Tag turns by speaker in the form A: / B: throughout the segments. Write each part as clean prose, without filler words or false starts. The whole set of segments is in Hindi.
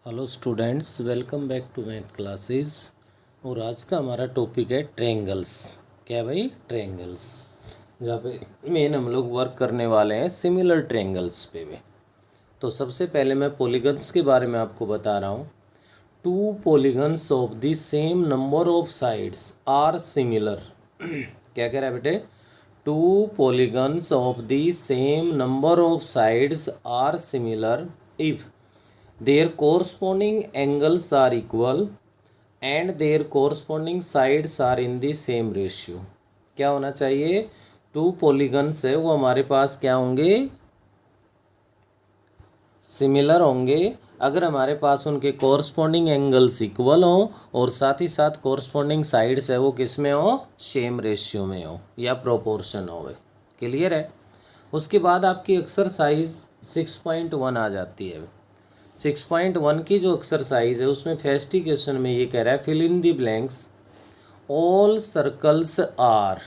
A: Hello students, welcome back to math classes. और आज का हमारा टॉपिक है ट्रायंगल्स। क्या है भाई? ट्रायंगल्स, जहाँ पे मेन हम लोग वर्क करने वाले हैं सिमिलर ट्रायंगल्स पे भी। तो सबसे पहले मैं पॉलीगन्स के बारे में आपको बता रहा हूँ। Two polygons of the same number of sides are similar. क्या कह रहा है बेटे? Two polygons of the same number of sides are similar if their corresponding angles are equal and their corresponding sides are in the same ratio। क्या होना चाहिए? टू पॉलीगन्स है वो हमारे पास क्या होंगे? सिमिलर होंगे अगर हमारे पास उनके कॉरस्पॉन्डिंग एंगल्स इक्वल हो और साथ ही साथ कॉरस्पॉन्डिंग साइड्स है वो किस में हो? सेम रेशियो में हो या प्रोपोर्शन हो। क्लियर है? उसके बाद आपकी एक्सरसाइज 6.1 आ जाती है। 6.1 की जो एक्सरसाइज है उसमें फर्स्ट क्वेश्चन में ये कह रहा है fill in the blanks all circles are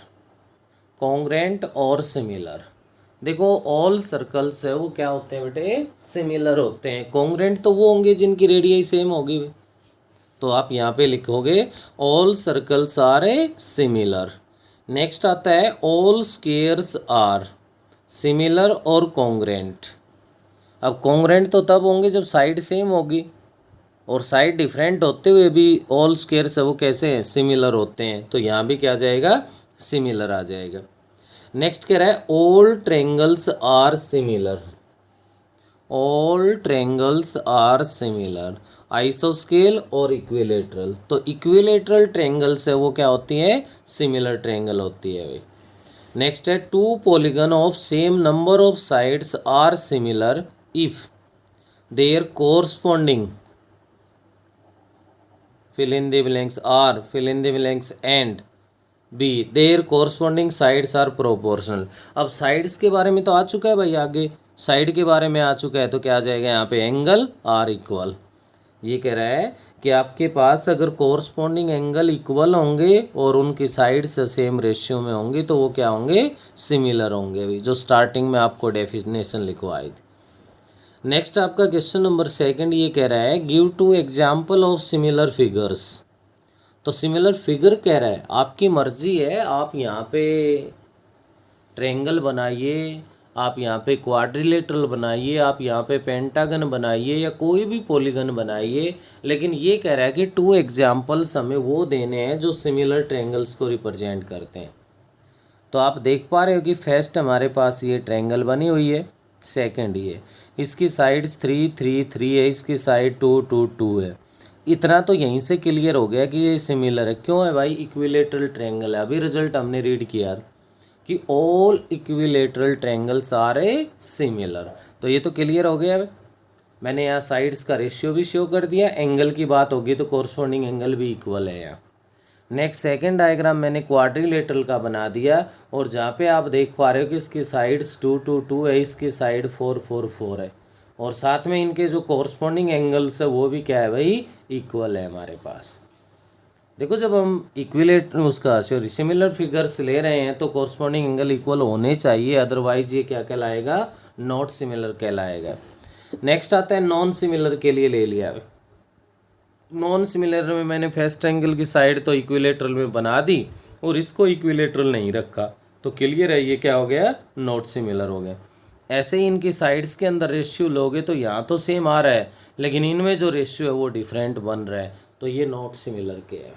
A: congruent और सिमिलर। देखो, ऑल सर्कल्स है वो क्या होते हैं बेटे? सिमिलर होते हैं। कॉन्ग्रेंट तो वो होंगे जिनकी रेडियस सेम होगी। तो आप यहाँ पे लिखोगे all circles are a similar. Next आता है ऑल स्क्वायर्स आर सिमिलर और कॉन्ग्रेंट। अब कॉन्ग्रेंट तो तब होंगे जब साइड सेम होगी, और साइड डिफरेंट होते हुए भी ऑल स्क्वायर्स है वो कैसे हैं? सिमिलर होते हैं। तो यहाँ भी क्या आ जाएगा? सिमिलर आ जाएगा। नेक्स्ट कह रहा है all triangles are similar. All triangles are similar, आइसोस्केल और इक्विलेटरल। तो इक्विलेटरल ट्रायंगल्स है वो क्या होती है? सिमिलर ट्रायंगल होती है भाई। नेक्स्ट है two polygon of same number of sides are similar if their corresponding fill in the blanks are fill in the blanks and b their corresponding sides are proportional। अब साइड्स के बारे में तो आ चुका है भाई, आगे साइड के बारे में आ चुका है। तो क्या आ जाएगा यहाँ पे? Angle are equal. ये कह रहा है कि आपके पास अगर कोरस्पॉन्डिंग एंगल इक्वल होंगे और उनकी साइड्स सेम रेशियो में होंगी तो वो क्या होंगे? सिमिलर होंगे भाई, जो स्टार्टिंग में आपको डेफिनेशन लिखवाई थी। नेक्स्ट आपका क्वेश्चन नंबर सेकंड ये कह रहा है give two example of similar figures. तो सिमिलर फिगर कह रहा है, आपकी मर्जी है, आप यहाँ पे ट्रायंगल बनाइए, आप यहाँ पे क्वाड्रिलेटरल बनाइए, आप यहाँ पे पेंटागन बनाइए या कोई भी पॉलीगन बनाइए। लेकिन ये कह रहा है कि टू एग्जाम्पल्स हमें वो देने हैं जो सिमिलर ट्रायंगल्स को रिप्रेजेंट करते हैं। तो आप देख पा रहे हो कि फर्स्ट हमारे पास ये ट्रायंगल बनी हुई है, सेकंड ये, इसकी साइड्स 3 3 3 है, इसकी साइड 2 2 2 है। इतना तो यहीं से क्लियर हो गया कि ये सिमिलर है। क्यों है भाई? इक्विलेटरल ट्रायंगल है। अभी रिजल्ट हमने रीड किया कि all equilateral triangles are a similar. तो ये तो क्लियर हो गया है। मैंने यहाँ साइड्स का रेशियो भी शो कर दिया। एंगल की बात होगी तो कोरस्पॉन्डिंग एंगल भी इक्वल है यहाँ। नेक्स्ट सेकंड डायग्राम मैंने क्वाड्रिलेटरल का बना दिया, और जहाँ पे आप देख पा रहे हो कि इसकी साइड्स 2 2 2 है, इसकी साइड 4 4 4 है, और साथ में इनके जो कोरस्पॉन्डिंग एंगल्स है वो भी क्या है भाई? इक्वल है हमारे पास। देखो, जब हम इक्विलेट उसका सॉरी सिमिलर फिगर्स ले रहे हैं तो कोरस्पॉन्डिंग एंगल इक्वल होने चाहिए, अदरवाइज ये क्या कहलाएगा? नॉट सिमिलर कहलाएगा। नेक्स्ट आता है नॉन सिमिलर के लिए ले लिया। नॉन सिमिलर में मैंने फर्स्ट एंगल की साइड तो इक्विलेटरल में बना दी और इसको इक्विलेटरल नहीं रखा, तो क्लियर है ये क्या हो गया? नॉट सिमिलर हो गया। ऐसे ही इनकी साइड्स के अंदर रेशियो लोगे तो यहाँ तो सेम आ रहा है, लेकिन इनमें जो रेशियो है वो डिफरेंट बन रहा है, तो ये नॉट सिमिलर के है।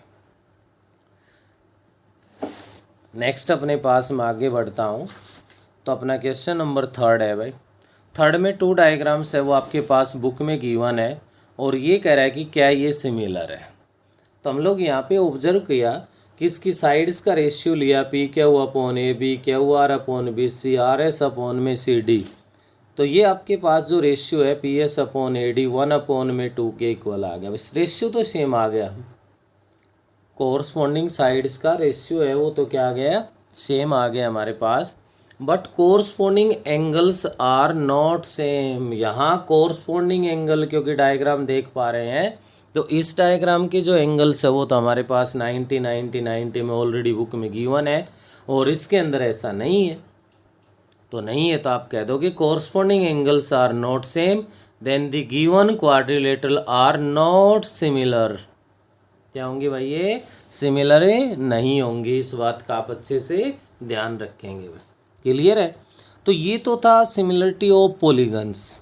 A: नेक्स्ट अपने पास मैं आगे बढ़ता हूँ। तो अपना क्वेश्चन नंबर थर्ड है भाई। थर्ड में 2 डायग्राम्स है वो आपके पास बुक में गिवन है, और ये कह रहा है कि क्या ये सिमिलर है। तो हम लोग यहाँ पे ऑब्जर्व किया कि इसकी साइड्स का रेशियो लिया P Q upon A B Q R upon B C R S upon में सी डी। तो ये आपके पास जो रेशियो है P S upon A D 1 upon में 2 के इक्वल आ गया। बस रेशियो तो सेम आ गया, कोरस्पॉन्डिंग साइड्स का रेशियो है वो तो क्या आ गया? सेम आ गया हमारे पास। But corresponding angles are not same. यहाँ कोरस्पॉन्डिंग एंगल, क्योंकि डायग्राम देख पा रहे हैं, तो इस डायग्राम के जो एंगल्स है वो तो हमारे पास 90 90 90 में ऑलरेडी बुक में गिवन है, और इसके अंदर ऐसा नहीं है। तो नहीं है तो आप कह दोगे corresponding angles are not same then the given quadrilateral are not similar. क्या होंगे भाई ये? सिमिलर नहीं होंगे। इस बात का आप अच्छे से ध्यान रखेंगे। क्लियर है? तो ये तो था सिमिलरिटी ऑफ पॉलीगन्स।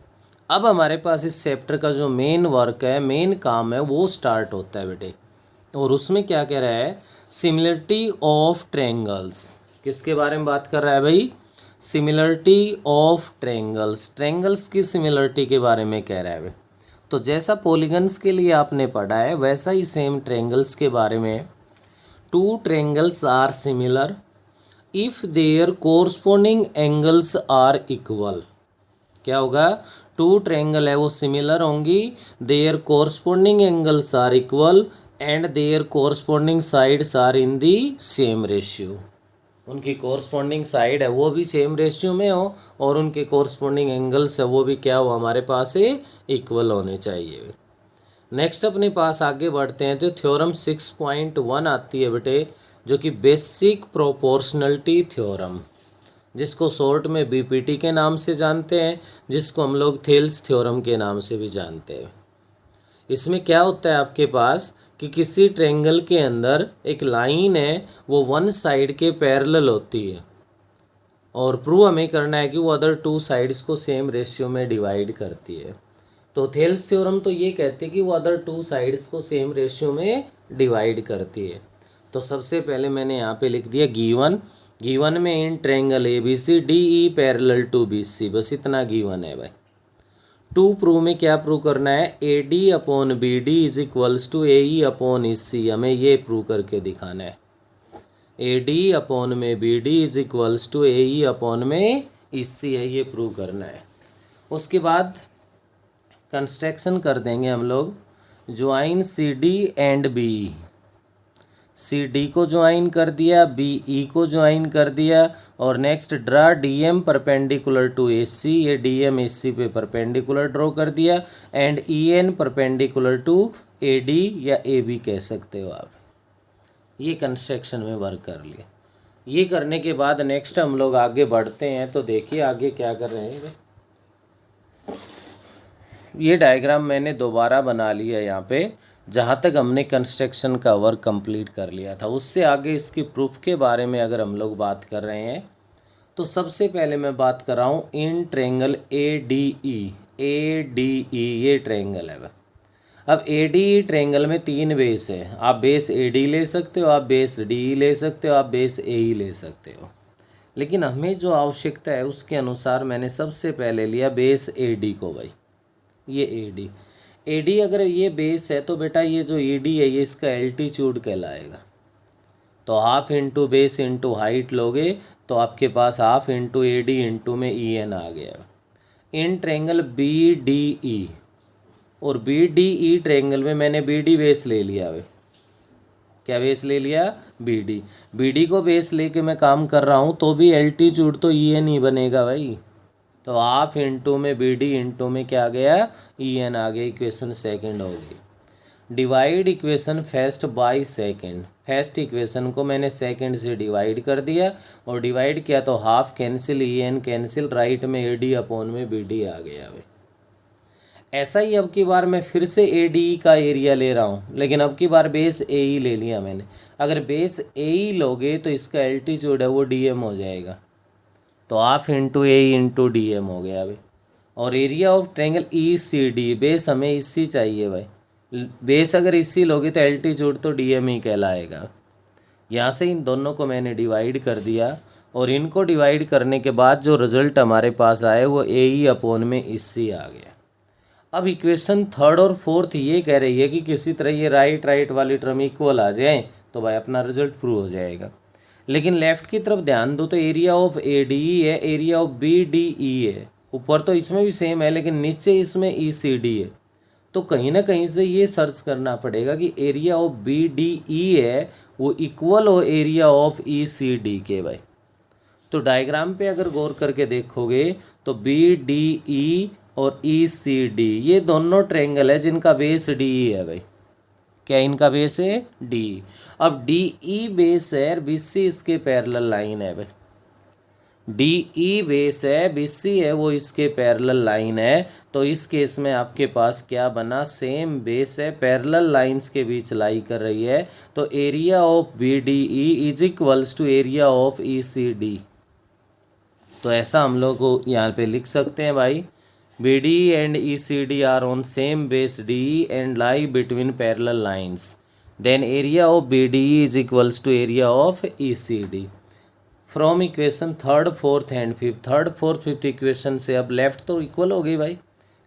A: अब हमारे पास इस चैप्टर का जो मेन वर्क है, मेन काम है, वो स्टार्ट होता है बेटे। और उसमें क्या कह रहा है? Similarity of triangles. किसके बारे में बात कर रहा है भाई? Similarity of triangles. ट्रायंगल्स की सिमिलरिटी के बारे में कह रहा है भाई। तो जैसा पॉलीगन्स के लिए आपने पढ़ा है वैसा ही सेम ट्रायंगल्स के बारे में। Two triangles are similar if their corresponding angles are equal. क्या होगा? टू ट्रायंगल है वो सिमिलर होंगी, their corresponding angles are equal and their corresponding sides are in the same ratio. उनकी कोरस्पोंडिंग साइड है वो भी सेम रेशियो में हो और उनके कोरस्पोंडिंग एंगल्स है वो भी क्या हो? हमारे पास इक्वल होने चाहिए। नेक्स्ट अपने पास आगे बढ़ते हैं तो थ्योरम 6.1 आती है बेटे, जो कि बेसिक प्रोपोर्शनलिटी थ्योरम, जिसको शॉर्ट में बीपीटी के नाम से जानते हैं, जिसको हम लोग थेल्स थ्योरम के नाम से भी जानते हैं। इसमें क्या होता है आपके पास कि किसी ट्रायंगल के अंदर एक लाइन है वो वन साइड के पैरेलल होती है और प्रूव हमें करना है कि वो अदर टू साइड्स को सेम रेशियो में डिवाइड करती है। तो थेल्स थ्योरम तो ये कहते हैं कि वो अदर टू साइड्स को सेम रेशियो में डिवाइड करती है। तो सबसे पहले मैंने यहाँ पे लिख दिया गिवन। गिवन में in triangle A B C D E parallel to B C, बस इतना गिवन है भाई। टू प्रूव में क्या प्रूव करना है? A D upon B D is equals to A E upon E C, हमें ये प्रूव करके दिखाना है। ए डी अपॉन में B D is equals to A E upon में ई सी है, ये प्रूव करना है। उसके बाद कंस्ट्रक्शन कर देंगे हम लोग, join C D and B. C D को ज्वाइन कर दिया, बी ई को ज्वाइन कर दिया और next draw D M perpendicular to A C, ये डी एम ए सी पे परपेंडिकुलर ड्रॉ कर दिया and E N perpendicular to A D या ए बी कह सकते हो आप। ये कंस्ट्रक्शन में वर्क कर लिया। ये करने के बाद नेक्स्ट हम लोग आगे बढ़ते हैं। तो देखिए आगे क्या कर रहे हैं। ये डायग्राम मैंने दोबारा बना लिया यहाँ पे, जहाँ तक हमने कंस्ट्रक्शन का वर्क कंप्लीट कर लिया था। उससे आगे इसकी प्रूफ के बारे में अगर हम लोग बात कर रहे हैं तो सबसे पहले मैं बात कर रहा हूँ इन ट्रायंगल ए डी ई। ए डी ई ये ट्रायंगल है। अब ए डी ई ट्रायंगल में तीन बेस है। आप बेस ए डी ले सकते हो, आप बेस डी ई ले सकते हो, आप बेस ए ई ले सकते हो। लेकिन हमें जो आवश्यकता है उसके अनुसार मैंने सबसे पहले लिया बेस ए डी को भाई। ये ए डी अगर ये बेस है तो बेटा ये जो ए डी है ये इसका एल्टीट्यूड कहलाएगा। तो half into base into height लोगे तो आपके पास half into A D into में ई एन आ गया। इन ट्रायंगल बी डी ई और बी डी ई ट्रायंगल में मैंने बी डी बेस ले लिया भाई। क्या बेस ले लिया? बी डी को बेस लेके मैं काम कर रहा हूँ तो भी एल्टीट्यूड तो ई एन ही बनेगा भाई। तो हाफ इंटू में बी डी इंटू में क्या आ गया? ई एन आ गया। इक्वेशन सेकंड हो गई। Divide equation first by second. First equation को मैंने सेकंड से डिवाइड कर दिया और डिवाइड किया तो half cancel, E N cancel, right में ए डी अपॉन में बी डी आ गया भाई। ऐसा ही अब की बार मैं फिर से ए डी का एरिया ले रहा हूँ, लेकिन अब की बार बेस ए ई ले लिया मैंने। अगर बेस ए ई लोगे तो इसका एल्टीट्यूड है वो डी एम हो जाएगा। तो half into A into D M हो गया भाई। और area of triangle E C D, base हमें इसी चाहिए भाई। बेस अगर इसी लोगे तो एल्टीट्यूड तो डी एम ही कहलाएगा। यहाँ से इन दोनों को मैंने डिवाइड कर दिया और इनको डिवाइड करने के बाद जो रिजल्ट हमारे पास आए वो ए ई अपॉन में इसी आ गया। अब इक्वेशन थर्ड और फोर्थ ये कह रही है कि किसी तरह ये राइट वाली टर्म इक्वल आ जाए तो भाई अपना रिजल्ट प्रूव हो जाएगा। लेकिन लेफ़्ट की तरफ ध्यान दो तो area of A D E है, area of B D E है। ऊपर तो इसमें भी सेम है लेकिन नीचे इसमें ई सी डी है। तो कहीं ना कहीं से ये सर्च करना पड़ेगा कि area of B D E है वो इक्वल हो area of E C D के भाई। तो डायग्राम पे अगर गौर करके देखोगे तो बी डी ई और ई सी डी ये दोनों ट्रायंगल है जिनका बेस डी ई है भाई। क्या इनका बेस है? डी। अब डी ई बेस है, बी सी इसके पैरेलल लाइन है भाई। डी ई बेस है, बी सी है वो इसके पैरेलल लाइन है, तो इस केस में आपके पास क्या बना, सेम बेस है, पैरेलल लाइंस के बीच लाई कर रही है, तो area of B D E is equals to area of E C D. तो ऐसा हम लोग को यहाँ पे लिख सकते हैं भाई, B D and E C D are on same base D and lie between parallel lines, then area of B D E is equals to area of E C D. From equation third fourth and fifth, third fourth fifth equation से अब लेफ्ट तो इक्वल हो गई भाई,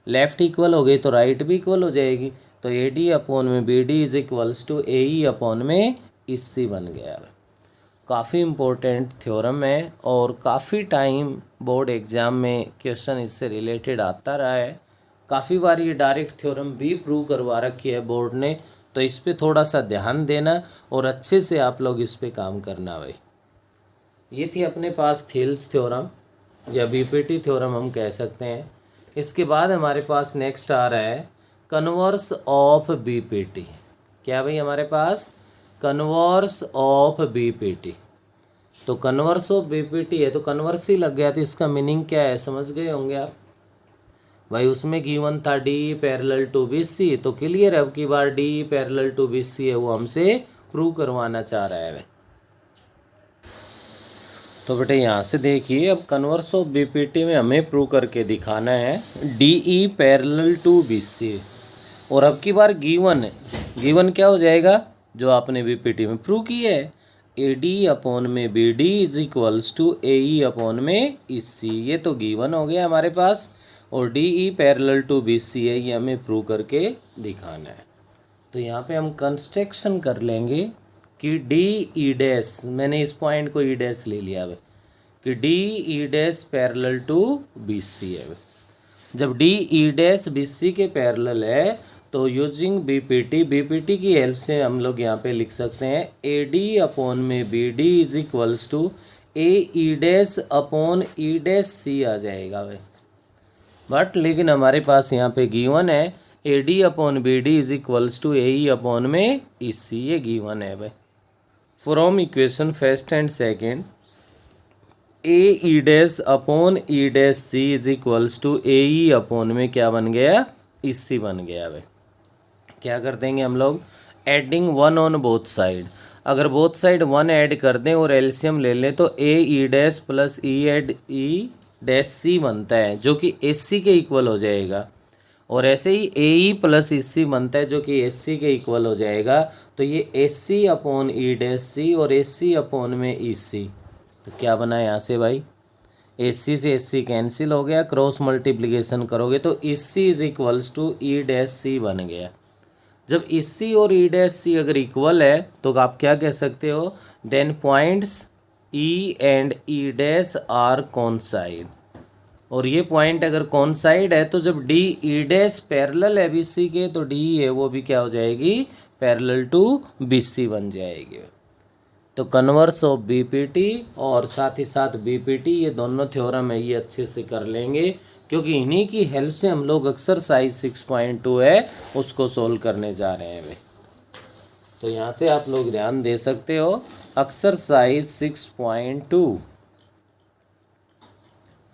A: लेफ्ट इक्वल हो गई तो राइट भी इक्वल हो जाएगी, तो ए डी अपॉन में B D is equals to A E upon में ई सी बन गया। काफ़ी इम्पोर्टेंट थ्योरम है और काफ़ी टाइम बोर्ड एग्ज़ाम में क्वेश्चन इससे रिलेटेड आता रहा है, काफ़ी बार ये डायरेक्ट थ्योरम भी प्रूव करवा रखी है बोर्ड ने, तो इस पर थोड़ा सा ध्यान देना और अच्छे से आप लोग इस पर काम करना भाई। ये थी अपने पास थेल्स थ्योरम या बीपीटी थ्योरम हम कह सकते हैं। इसके बाद हमारे पास नेक्स्ट आ रहा है कन्वर्स ऑफ बीपीटी। क्या भाई हमारे पास कन्वर्स ऑफ बीपीटी, तो कन्वर्स ऑफ बीपीटी है तो कन्वर्स ही लग गया, तो इसका मीनिंग क्या है समझ गए होंगे आप भाई। उसमें गिवन था D parallel to B C, तो क्लियर है अब की बार D parallel to B C है वो हमसे प्रूव करवाना चाह रहा है भाई। तो बेटे यहाँ से देखिए, अब कन्वर्स ऑफ बीपीटी में हमें प्रूव करके दिखाना है D E parallel to B C, और अब की बार गिवन क्या हो जाएगा जो आपने बीपीटी में प्रूव किया है, ए डी अपॉन में B D is equals to A E upon में ई सी, ये तो गिवन हो गया हमारे पास, और D E parallel to B C है ये हमें प्रूव करके दिखाना है। तो यहाँ पे हम कंस्ट्रक्शन कर लेंगे कि डी ई डैश, मैंने इस पॉइंट को ई डैश ले लिया है कि D E dash parallel to B C है। जब D E dash B C के पैरेलल है तो यूजिंग बीपीटी, बीपीटी की हेल्प से हम लोग यहाँ पे लिख सकते हैं ए डी अपॉन में B D is equals to A E dash upon E dash C आ जाएगा भाई। बट लेकिन हमारे पास यहाँ पे गिवन है A D upon B D is equals to A E upon में ई सी, ये गिवन है भाई। From equation first and second A E dash upon E dash C is equals to A E upon में क्या बन गया, ई सी बन गया भाई। क्या कर देंगे हम लोग, adding one on both side, अगर बोथ साइड वन ऐड कर दें और एलसीएम ले लें तो ए ई डैश प्लस ई एड ई डैश सी बनता है जो कि एस सी के इक्वल हो जाएगा, और ऐसे ही ए ई प्लस ई सी बनता है जो कि एस सी के इक्वल हो जाएगा। तो ये S C upon E dash C और एस सी अपॉन में ई सी, तो क्या बना यहाँ से भाई, एस सी से एस सी कैंसिल हो गया, क्रॉस मल्टीप्लिकेशन करोगे तो E C is equals to E dash C बन गया। जब ई सी और ई डैश सी अगर इक्वल है तो आप क्या कह सकते हो, then points E and E dash are coincide, और ये पॉइंट अगर कॉन्साइड है तो जब डी ई डैश पैरेलल है बी सी के तो डी है वो भी क्या हो जाएगी, पैरेलल टू बी सी बन जाएगी। तो कन्वर्स ऑफ बीपीटी और साथ ही साथ बीपीटी ये दोनों थ्योरम है ये अच्छे से कर लेंगे, क्योंकि इन्हीं की हेल्प से हम लोग एक्सरसाइज 6.2 है उसको सोल्व करने जा रहे हैं भाई। तो यहाँ से आप लोग ध्यान दे सकते हो एक्सरसाइज 6.2,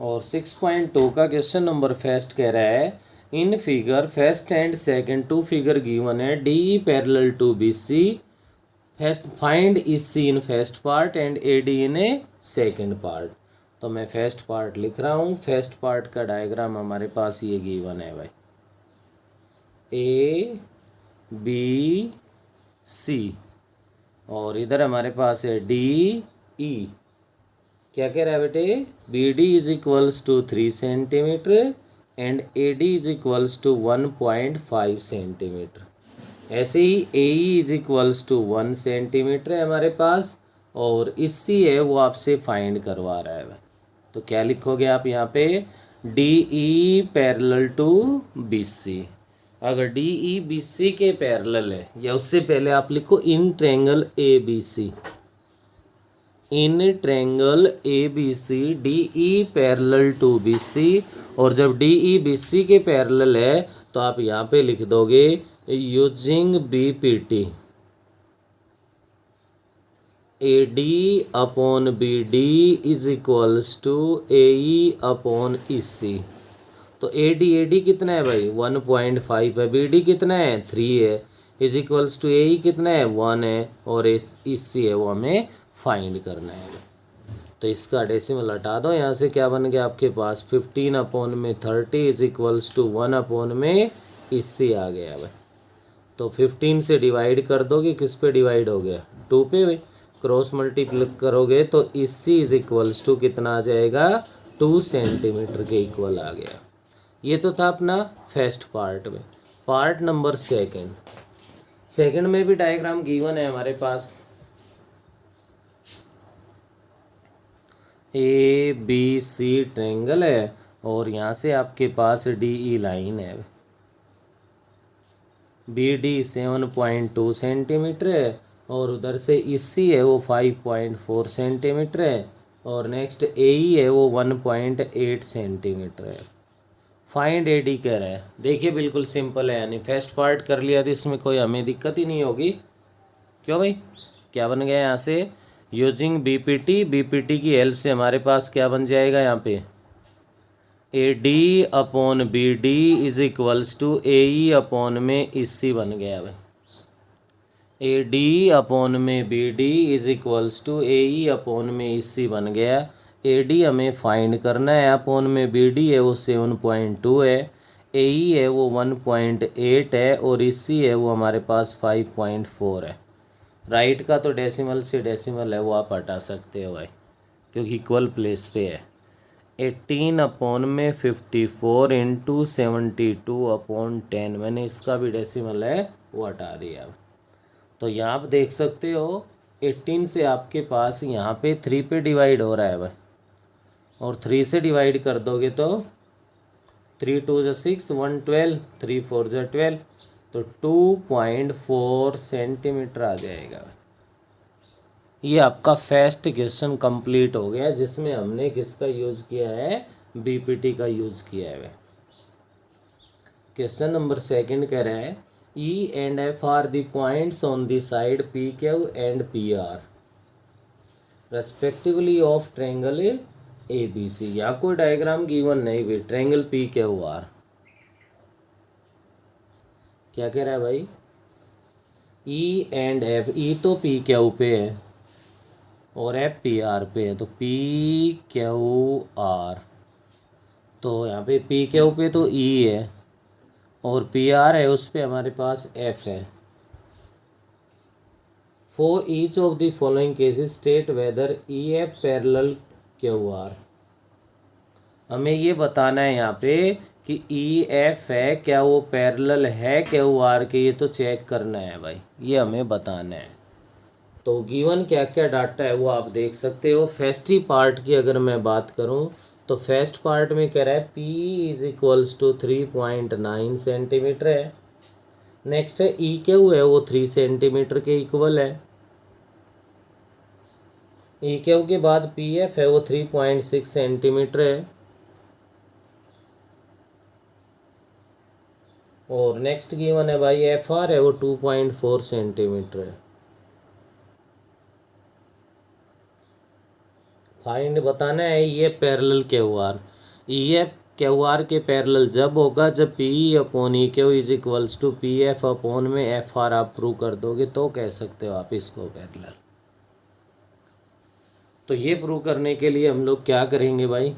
A: और 6.2 का क्वेश्चन नंबर फर्स्ट कह रहा है in figure first and second to figure given है D parallel to B C, first find E C in first part and A D in a second part. तो मैं फर्स्ट पार्ट लिख रहा हूँ, फर्स्ट पार्ट का डायग्राम हमारे पास ये गिवन है भाई, ए बी सी, और इधर हमारे पास है डी ई, क्या कह रहा है बेटे, B D is equals to 3 centimetre and A D is equals to 1.5 centimetre. ऐसे ही A E is equals to 1 centimetre है हमारे पास, और इसी है वो आपसे फाइंड करवा रहा है। तो क्या लिखोगे आप यहाँ पे, D E parallel to B C, अगर डी ई बी सी के पैरेलल है, या उससे पहले आप लिखो in triangle A B C, in triangle A B C D E parallel to B C, और जब डी ई बी सी के पैरेलल है तो आप यहाँ पे लिख दोगे using BPT A D upon B D is equals to A E upon E C. तो ए डी कितना है भाई 1.5 है, बी डी कितना है 3 है, इज इक्वल्स टू ए ई कितना है 1 है, और ई सी है वो हमें फाइंड करना है। तो इसका डेसिमल हटा दो, यहाँ से क्या बन गया आपके पास 15 अपॉन में 30 इज इक्वल्स टू 1 अपॉन में इससे आ गया भाई। तो 15 से डिवाइड कर दोगे, किस पे डिवाइड हो गया 2 पे भाई, क्रॉस मल्टीप्लाई करोगे तो इससी इज इक्वल्स टू कितना आ जाएगा 2 सेंटीमीटर के इक्वल आ गया। ये तो था अपना फर्स्ट पार्ट में। पार्ट नंबर सेकंड में भी डायग्राम गिवन है हमारे पास। ए बी सी ट्रायंगल है और यहाँ से आपके पास डी ई लाइन है, बी डी 7.2 सेंटीमीटर है और उधर से इसी है वो 5.4 सेंटीमीटर है और नेक्स्ट ए ई है वो 1.8 सेंटीमीटर है। फाइंड ए डी कह रहा है। देखिए बिल्कुल सिंपल है, यानी फर्स्ट पार्ट कर लिया तो इसमें कोई हमें दिक्कत ही नहीं होगी। क्यों भाई, क्या बन गया यहाँ से यूजिंग बीपीटी की हेल्प से हमारे पास क्या बन जाएगा यहाँ पे A D upon B D is equals to A E upon में इसी बन गया भाई। ए डी अपॉन में B D is equals to A E upon में इसी बन गया। ए डी हमें फाइंड करना है, अपॉन में बी डी है वो 7.2 है, ए ई है वो 1.8 है और इसी है वो हमारे पास 5.4 है। राइट का तो डेसिमल से डेसिमल है वो आप हटा सकते हो भाई, क्योंकि इक्वल प्लेस पे है। 18 अपॉन में 54 इंटू 72 अपॉन 10, मैंने इसका भी डेसिमल है वो हटा दिया। तो यहाँ आप देख सकते हो 18 से आपके पास यहाँ पे 3 पे डिवाइड हो रहा है भाई, और 3 से डिवाइड कर दोगे तो 3 2 6 1 12 3 4 12, तो 2.4 सेंटीमीटर आ जाएगा। ये आपका फर्स्ट क्वेश्चन कंप्लीट हो गया, जिसमें हमने किसका यूज़ किया है बीपीटी का यूज़ किया है। क्वेश्चन नंबर सेकंड कह रहा है E and F are the points on the side P Q and P R respectively of triangle A B C. यहाँ कोई डायग्राम गिवन नहीं भी, ट्रायंगल पी क्यू आर क्या कह रहा है भाई ई एंड एफ, ई तो पी क्यू पे है और एफ पी आर पे है, तो पी क्यू आर, तो यहाँ पे पी क्यू पे तो ई है और पी आर है उस पे हमारे पास एफ है। For each of the following cases state whether E F parallel Q are. हमें ये बताना है यहाँ पे कि ई एफ है क्या वो पैरेलल है क्यू आर के, ये तो चेक करना है भाई, ये हमें बताना है। तो गिवन क्या क्या डाटा है वो आप देख सकते हो। फर्स्ट ही पार्ट की अगर मैं बात करूं तो फर्स्ट पार्ट में कह रहा है P is equals to 3.9 centimetre है। नेक्स्ट है ई क्यू है वो 3 सेंटीमीटर के इक्वल है। ई क्यू के बाद पी एफ है वो 3.6 सेंटीमीटर है और नेक्स्ट गिवन है भाई एफ आर है वो 2.4 सेंटीमीटर है। फाइंड बताना है ये parallel Q R. E F Q R के पैरेलल जब होगा जब P E upon E Q is equals to P F upon में एफ आर आप प्रूव कर दोगे तो कह सकते हो आप इसको पैरेलल। तो ये प्रूव करने के लिए हम लोग क्या करेंगे भाई,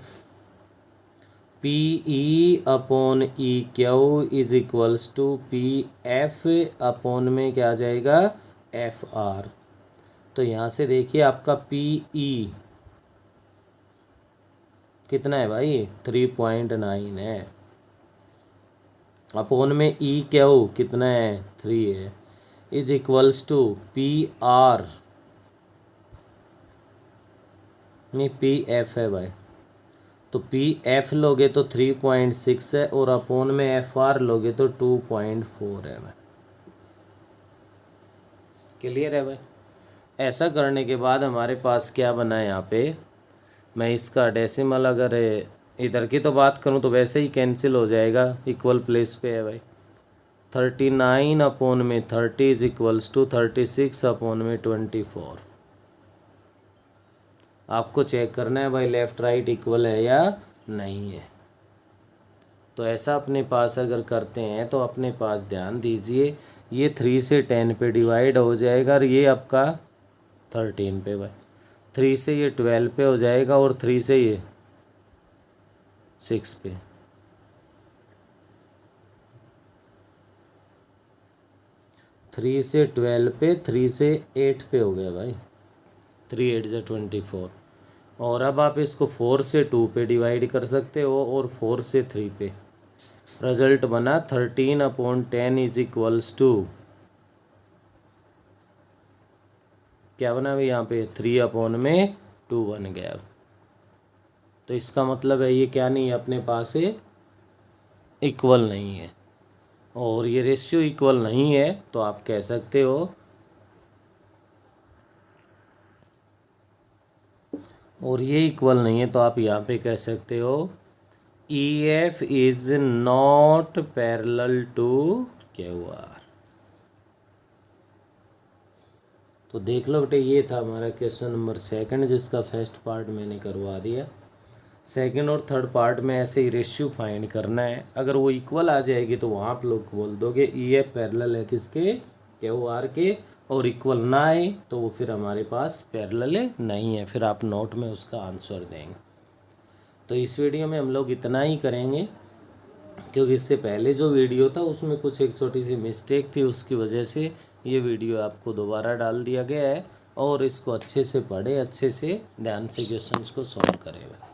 A: P E upon E Q is equals to P F upon में क्या आ जाएगा एफ आर। तो यहाँ से देखिए आपका पी ई कितना है भाई 3.9 है, अपॉन में ई क्यू कितना है 3 है, is equals to P R में पी एफ है भाई, तो पी एफ लोगे तो 3.6 है और अपॉन में एफ आर लोगे तो 2.4 है भाई। क्लियर है भाई। ऐसा करने के बाद हमारे पास क्या बना है यहाँ पे, मैं इसका डेसिमल अगर इधर की तो बात करूँ तो वैसे ही कैंसिल हो जाएगा, इक्वल प्लेस पे है भाई। 39 अपॉन में 30 इज इक्वल्स टू 36 अपॉन में 24। आपको चेक करना है भाई लेफ़्ट राइट इक्वल है या नहीं है। तो ऐसा अपने पास अगर करते हैं तो अपने पास ध्यान दीजिए ये 3 से 10 पे डिवाइड हो जाएगा और ये आपका 13 पे भाई, 3 से ये 12 पे हो जाएगा और 3 से ये 6 पे। थ्री से 12 पे, 3 से 8 पे हो गया भाई, 3 8 जा 24। और अब आप इसको 4 से 2 पे डिवाइड कर सकते हो और 4 से 3 पे। रिजल्ट बना 13/10 इज इक्वल्स टू क्या बना भाई यहाँ पे 3/2 बन गया। तो इसका मतलब है ये क्या नहीं है अपने पास है, इक्वल नहीं है। और ये रेशियो इक्वल नहीं है तो आप कह सकते हो और ये इक्वल नहीं है तो आप यहाँ पे कह सकते हो EF is not parallel to QR। तो देख लो बेटे ये था हमारा क्वेश्चन नंबर 2 जिसका फर्स्ट पार्ट मैंने करवा दिया। सेकंड और थर्ड पार्ट में ऐसे ही रेशियो फाइंड करना है, अगर वो इक्वल आ जाएगी तो वहाँ आप लोग बोल दोगे EF पैरेलल है किसके, QR के, और इक्वल ना आए तो वो फिर हमारे पास पैरेलल नहीं है, फिर आप नोट में उसका आंसर देंगे। तो इस वीडियो में हम लोग इतना ही करेंगे क्योंकि इससे पहले जो वीडियो था उसमें कुछ एक छोटी सी मिस्टेक थी, उसकी वजह से ये वीडियो आपको दोबारा डाल दिया गया है। और इसको अच्छे से पढ़े, अच्छे से ध्यान से क्वेश्चंस को सॉल्व करें।